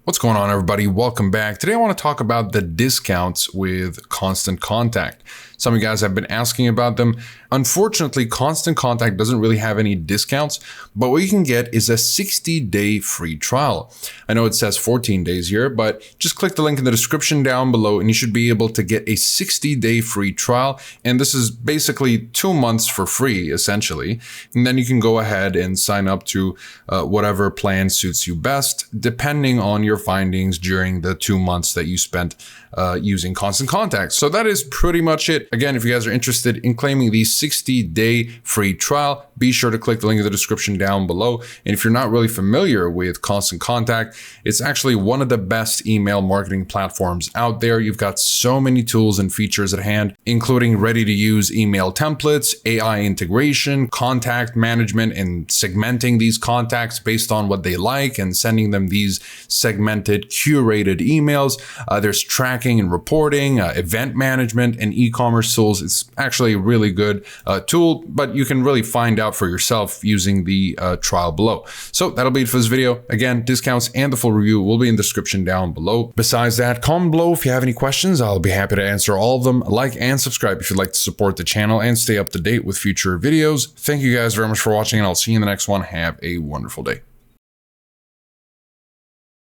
What's going on, everybody? Welcome back. Today I want to talk about the discounts with Constant Contact. Some of you guys have been asking about them. Unfortunately, Constant Contact doesn't really have any discounts, but what you can get is a 60-day free trial. I know it says 14 days here, but just click the link in the description down below and you should be able to get a 60-day free trial. And this is basically 2 months for free, essentially. And then you can go ahead and sign up to whatever plan suits you best, depending on your findings during the 2 months that you spent using Constant Contact. So that is pretty much it. Again, if you guys are interested in claiming the 60-day free trial, be sure to click the link in the description down below. And if you're not really familiar with Constant Contact, it's actually one of the best email marketing platforms out there. You've got so many tools and features at hand, including ready-to-use email templates, AI integration, contact management, and segmenting these contacts based on what they like and sending them these segmented, curated emails. There's tracking and reporting, event management, and e-commerce tools. It's actually a really good tool, but you can really find out for yourself using the trial below. So that'll be it for this video. Again, discounts and the full review will be in the description down below. Besides that, comment below if you have any questions. I'll be happy to answer all of them. Like and subscribe if you'd like to support the channel and stay up to date with future videos. Thank you guys very much for watching, and I'll see you in the next one. Have a wonderful day.